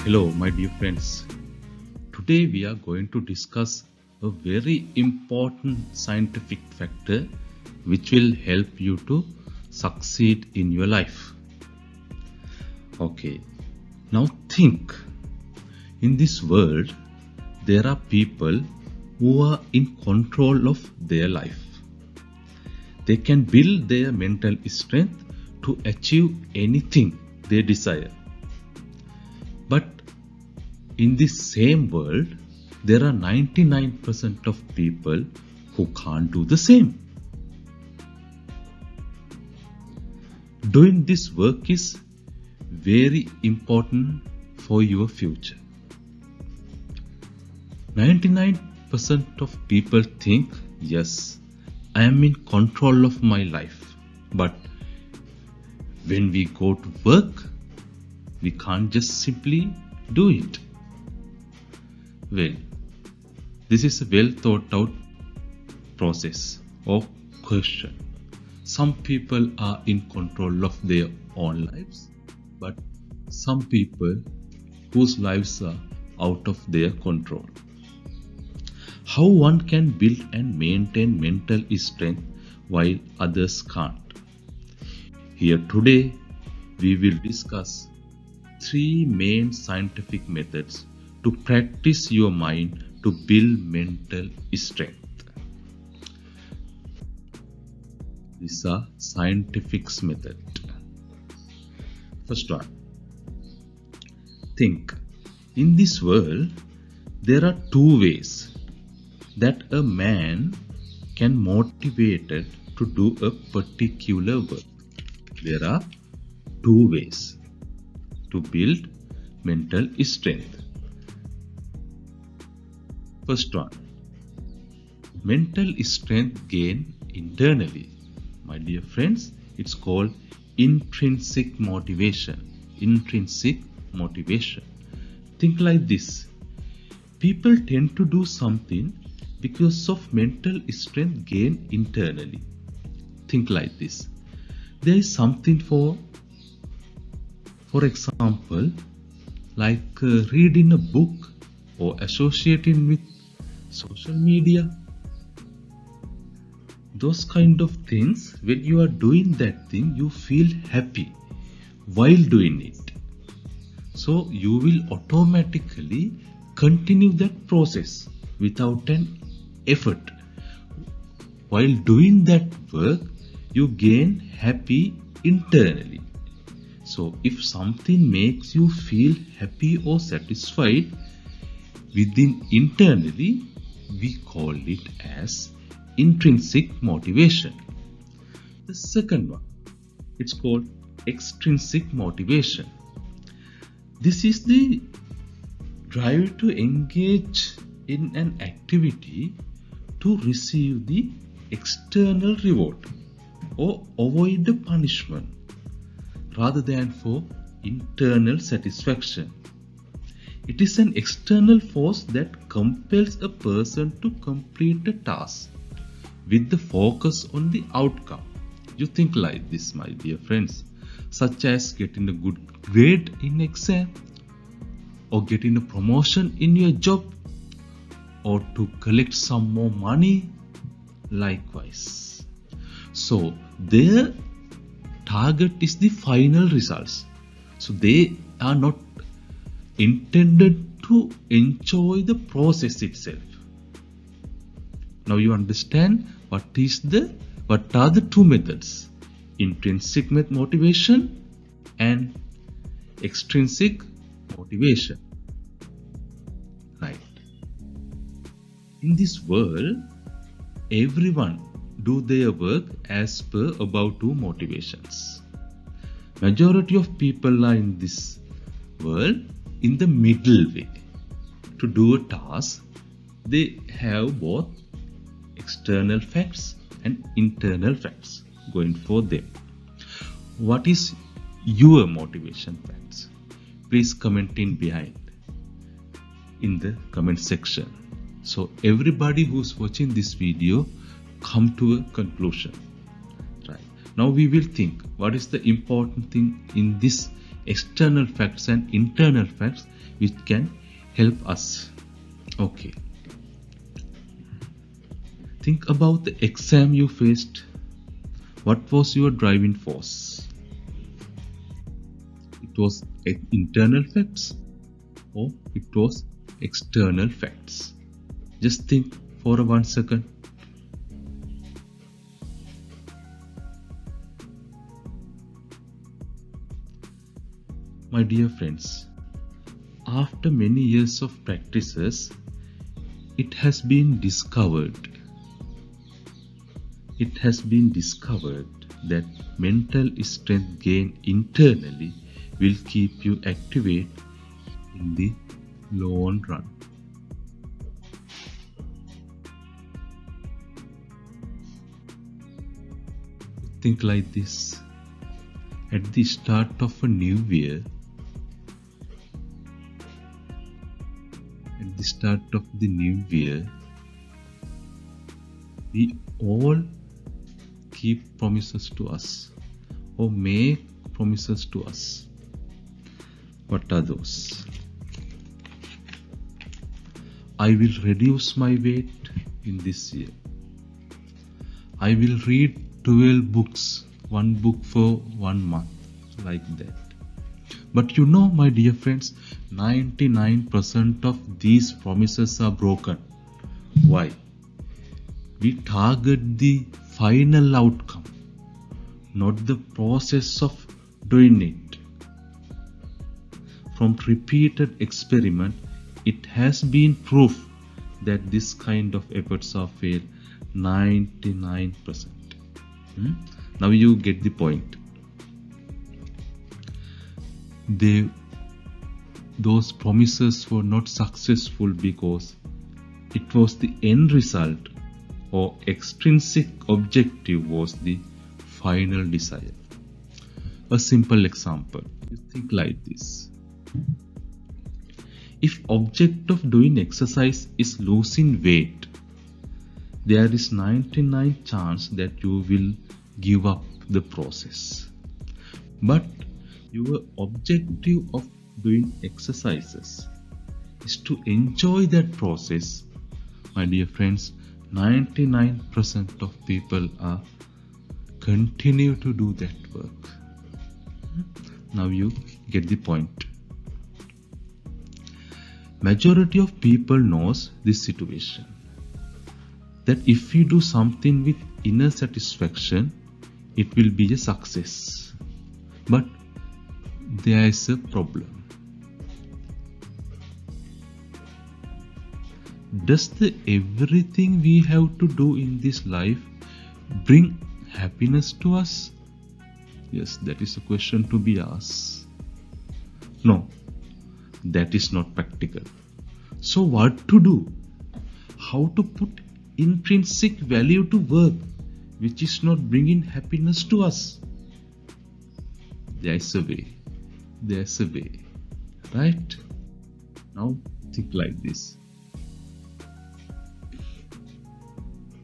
Hello, my dear friends. Today we are going to discuss a very important scientific factor which will help you to succeed in your life. Okay, now think. In this world, there are people who are in control of their life. They can build their mental strength to achieve anything they desire. But in this same world, there are 99% of people who can't do the same. Doing this work is very important for your future. 99% of people think, yes, I am in control of my life. But when we go to work, we can't just simply do it. Well, this is a well thought out process or question. Some people are in control of their own lives, but some people whose lives are out of their control. How one can build and maintain mental strength while others can't. Here today, we will discuss 3 main scientific methods to practice your mind to build mental strength. These are scientific method. First one. Think. In this world, there are 2 ways that a man can motivated to do a particular work. There are 2 ways to build mental strength. First one, mental strength gain internally. My dear friends, it's called intrinsic motivation. Intrinsic motivation. Think like this. People tend to do something because of mental strength gain internally. Think like this. There is something for example, like reading a book or associating with social media. Those kind of things, when you are doing that thing, you feel happy while doing it. So you will automatically continue that process without an effort. While doing that work, you gain happy internally. So if something makes you feel happy or satisfied within internally, we call it as intrinsic motivation. The second one, it's called extrinsic motivation. This is the drive to engage in an activity to receive the external reward or avoid the punishment rather than for internal satisfaction. It is an external force that compels a person to complete a task with the focus on the outcome. You think like this, my dear friends, such as getting a good grade in exam, or getting a promotion in your job, or to collect some more money, likewise. So their target is the final results. So they are not intended to enjoy the process itself. Now you understand what are the 2 methods: intrinsic motivation and extrinsic motivation. Right. In this world, everyone do their work as per above 2 motivations. Majority of people are in this world in the middle way. To do a task, they have both external facts and internal facts going for them. What is your motivation facts? Please comment in behind in the comment section. So everybody who's watching this video come to a conclusion. Right. Now we will think what is the important thing in this external facts and internal facts which can help us. Okay. Think about the exam you faced. What was your driving force? It was internal facts or it was external facts? Just think for 1 second. My dear friends, after many years of practices, it has been discovered that mental strength gained internally will keep you active in the long run. Think like this. At the start of a new year, we all keep promises to us or make promises to us. What are those? I will reduce my weight in this year. I will read 12 books, 1 book for 1 month, like that. But you know, my dear friends, 99% of these promises are broken. Why? We target the final outcome, not the process of doing it. From repeated experiment, it has been proof that this kind of efforts are failed 99%. Now you get the point. Those promises were not successful because it was the end result or extrinsic objective was the final desire. A simple example. You think like this. If object of doing exercise is losing weight, there is 99 chance that you will give up the process. But your objective of doing exercises is to enjoy that process. My dear friends, 99% of people are continue to do that work. Now you get the point. Majority of people knows this situation, that if you do something with inner satisfaction, it will be a success. But there is a problem. Does everything we have to do in this life bring happiness to us? Yes, that is a question to be asked. No, that is not practical. So what to do? How to put intrinsic value to work which is not bringing happiness to us? There's a way, right? Now think like this.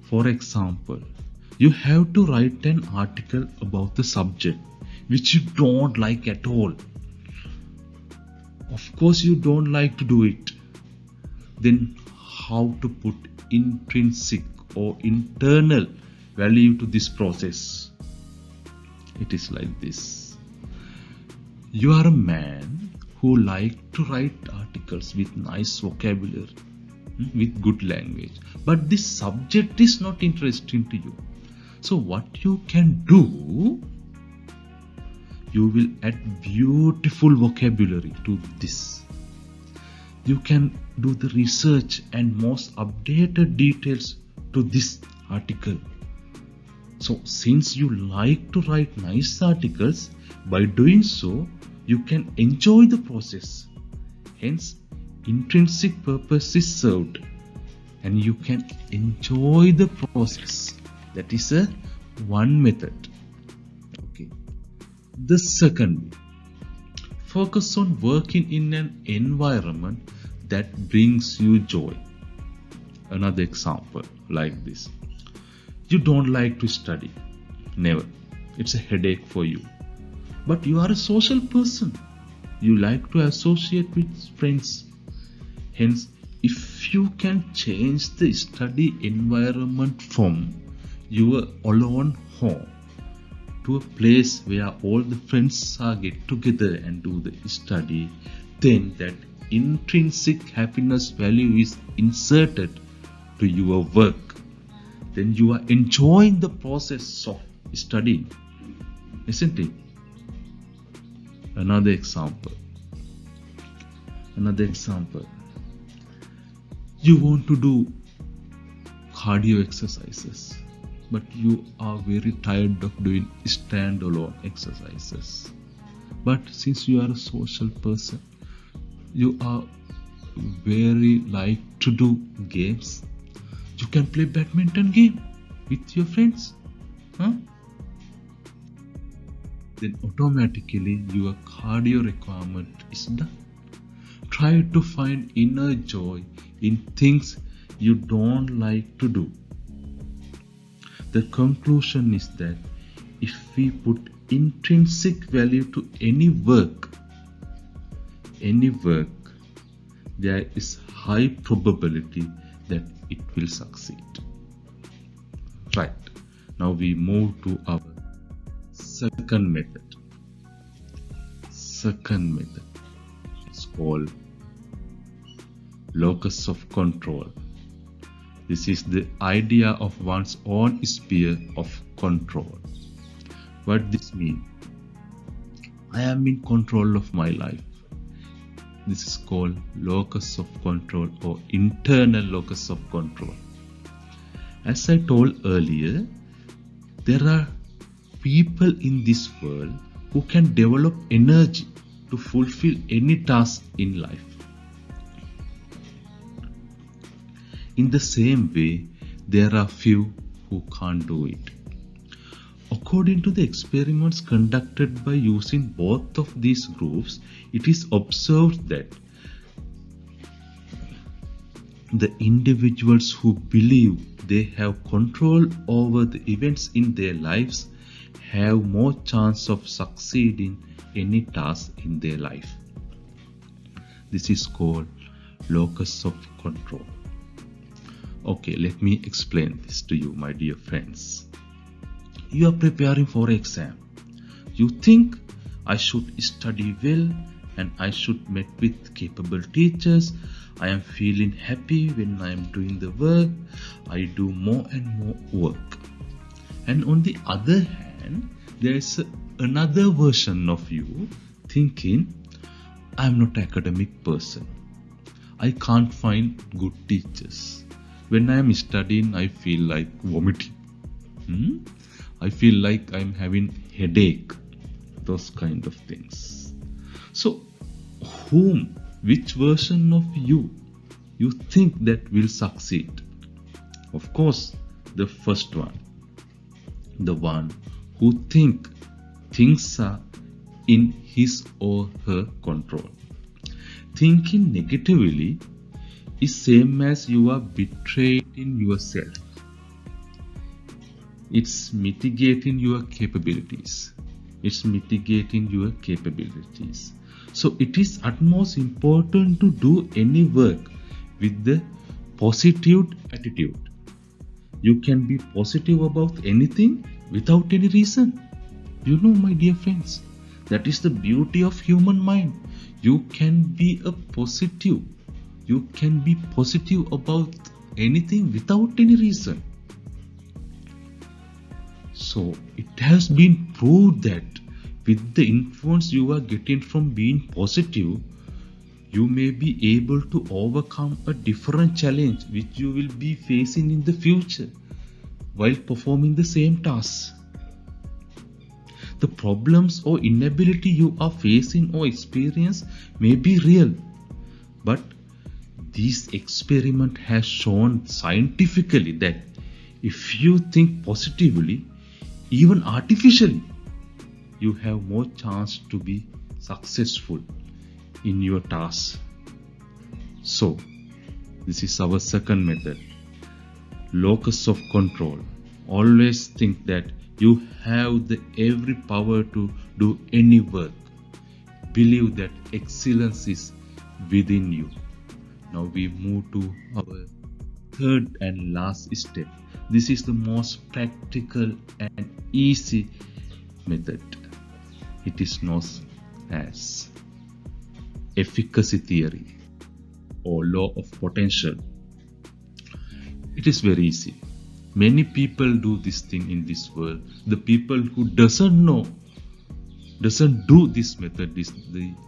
For example, you have to write an article about the subject which you don't like at all. Of course you don't like to do it. Then how to put intrinsic or internal value to this process? It is like this. You are a man who likes to write articles with nice vocabulary, with good language, but this subject is not interesting to you. So what you can do, you will add beautiful vocabulary to this. You can do the research and most updated details to this article. So since you like to write nice articles, by doing so, you can enjoy the process. Hence, intrinsic purpose is served and you can enjoy the process. That is one method. Okay. The second, focus on working in an environment that brings you joy. Another example like this. You don't like to study. Never. It's a headache for you. But you are a social person. You like to associate with friends. Hence, if you can change the study environment from your alone home to a place where all the friends are get together and do the study, then that intrinsic happiness value is inserted to your work. Then you are enjoying the process of studying, isn't it? Another example. You want to do cardio exercises, but you are very tired of doing standalone exercises. But since you are a social person, you are very like to do games. You can play badminton game with your friends. Then automatically your cardio requirement is done. Try to find inner joy in things you don't like to do. The conclusion is that if we put intrinsic value to any work, there is high probability that it will succeed. Right. Now we move to our second method. It's called locus of control. This is the idea of one's own sphere of control. What this means? I am in control of my life. This is called locus of control or internal locus of control. As I told earlier, there are people in this world who can develop energy to fulfill any task in life. In the same way, there are few who can't do it. According to the experiments conducted by using both of these groups, it is observed that the individuals who believe they have control over the events in their lives have more chance of succeeding any task in their life. This is called locus of control. Okay, let me explain this to you, my dear friends. You are preparing for an exam. You think, I should study well and I should meet with capable teachers. I am feeling happy when I am doing the work. I do more and more work. And on the other hand, there is another version of you thinking, I am not an academic person. I can't find good teachers. When I am studying, I feel like vomiting. I feel like I'm having headache. Those kind of things. So, which version of you think that will succeed? Of course, the first one. The one who think things are in his or her control. Thinking negatively is same as you are betraying yourself. It's mitigating your capabilities. So it is utmost important to do any work with the positive attitude. You can be positive about anything without any reason. You know, my dear friends, that is the beauty of human mind. You can be positive about anything without any reason. So it has been proved that with the influence you are getting from being positive, you may be able to overcome a different challenge which you will be facing in the future while performing the same task. The problems or inability you are facing or experience may be real, but this experiment has shown scientifically that if you think positively, even artificially, you have more chance to be successful in your task. So, this is our second method. Locus of control. Always think that you have the every power to do any work. believe that excellence is within you. Now we move to our third and last step. This is the most practical and easy method. It is known as efficacy theory or law of potential. It is very easy. Many people do this thing in this world. The people who doesn't do this method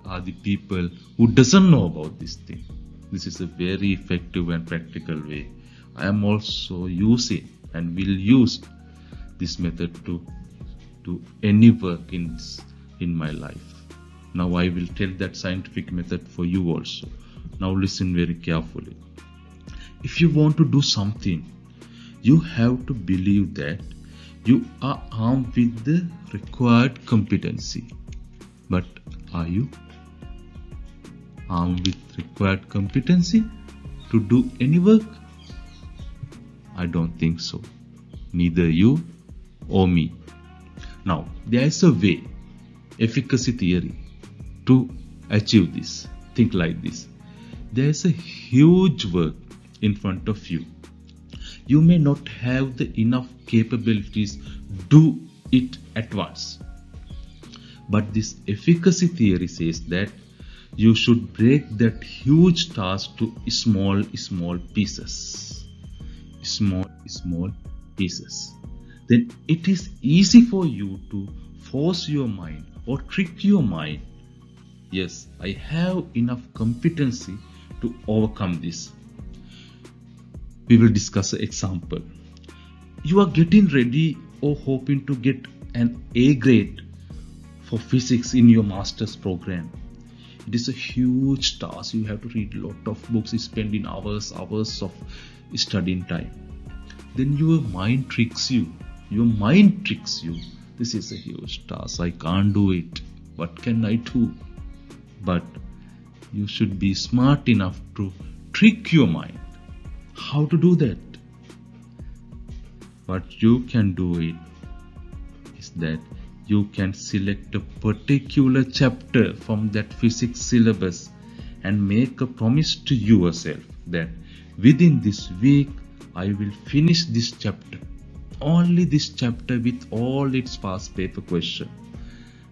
are the people who doesn't know about this thing. This is a very effective and practical way. I am also using and will use this method to do any work in my life. Now I will tell that scientific method for you also. Now listen very carefully. If you want to do something, you have to believe that you are armed with the required competency. But are you armed with required competency to do any work? I don't think so. Neither you or me. Now, there is a way, efficacy theory, to achieve this. Think like this. There is a huge work in front of you. You may not have the enough capabilities to do it at once. But this efficacy theory says that you should break that huge task to small pieces. Small pieces. Then it is easy for you to force your mind or trick your mind. Yes, I have enough competency to overcome this. We will discuss an example. You are getting ready or hoping to get an A grade for physics in your master's program. It is a huge task. You have to read a lot of books, spending hours of studying time. Then your mind tricks you. This is a huge task. I can't do it. What can I do? But you should be smart enough to trick your mind. How to do that? What you can do it is that you can select a particular chapter from that physics syllabus and make a promise to yourself that within this week I will finish this chapter. Only this chapter with all its past paper question.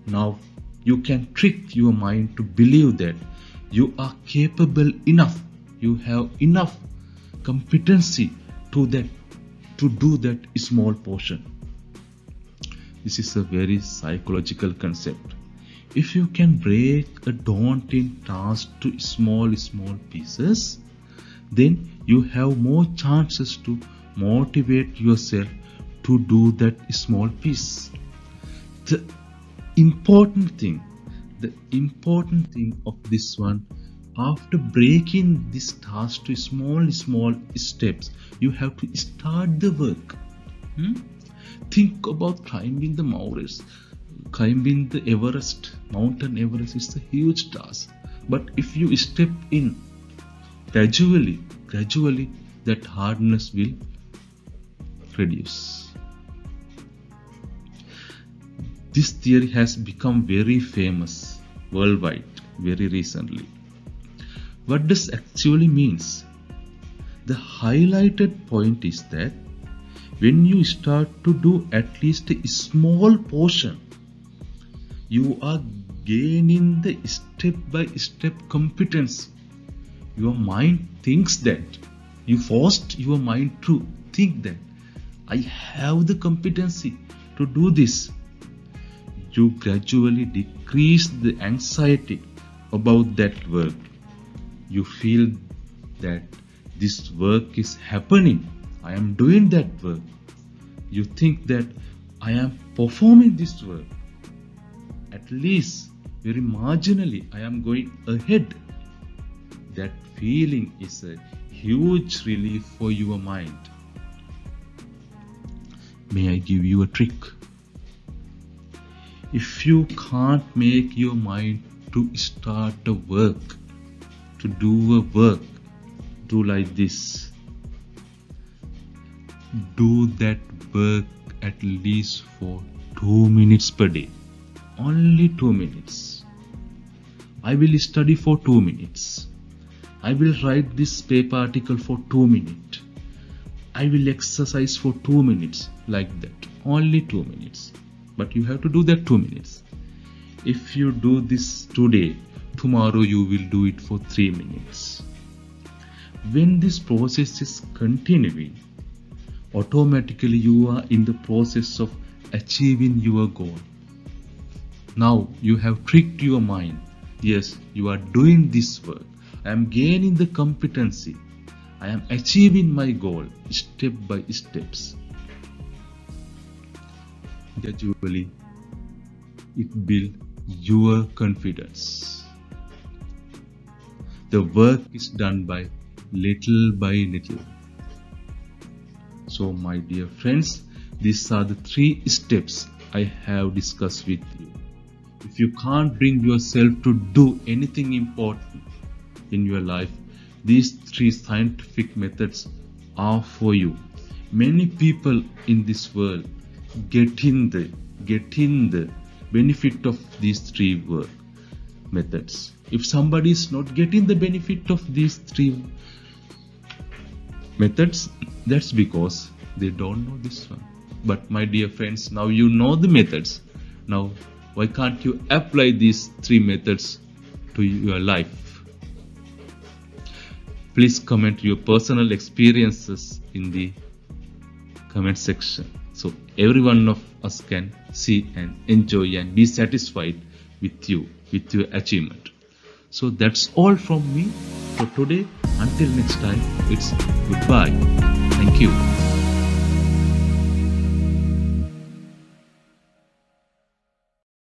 Now you can trick your mind to believe that you are capable enough. You have enough competency to do that small portion. This is a very psychological concept. If you can break a daunting task to small pieces, then you have more chances to motivate yourself to do that small piece. The important thing of this one, after breaking this task to small steps, you have to start the work. Think about climbing the mountains. Climbing the Mount Everest is a huge task. But if you step in gradually, that hardness will reduce. This theory has become very famous worldwide very recently. What does actually means? The highlighted point is that when you start to do at least a small portion, you are gaining the step-by-step competence. Your mind thinks that. You forced your mind to think that I have the competency to do this. You gradually decrease the anxiety about that work. You feel that this work is happening. I am doing that work. You think that I am performing this work. At least very marginally I am going ahead. That feeling is a huge relief for your mind. May I give you a trick? If you can't make your mind to start a work, to do a work, do like this. Do that work at least for 2 minutes per day. Only 2 minutes. I will study for 2 minutes. I will write this paper article for 2 minutes. I will exercise for 2 minutes, like that. Only 2 minutes. But you have to do that 2 minutes. If you do this today, tomorrow you will do it for 3 minutes. When this process is continuing, automatically you are in the process of achieving your goal. Now you have tricked your mind. Yes, you are doing this work. I am gaining the competency. I am achieving my goal step by steps. Gradually, it builds your confidence. The work is done by little by little. So my dear friends, these are the 3 steps I have discussed with you. If you can't bring yourself to do anything important in your life, these 3 scientific methods are for you. Many people in this world getting the benefit of these 3 methods. If somebody is not getting the benefit of these 3 methods, that's because they don't know this one. But my dear friends, now you know the methods. Now, why can't you apply these 3 methods to your life? Please comment your personal experiences in the comment section, so every one of us can see and enjoy and be satisfied with you, with your achievement. So that's all from me for today. Until next time, it's goodbye. Thank you.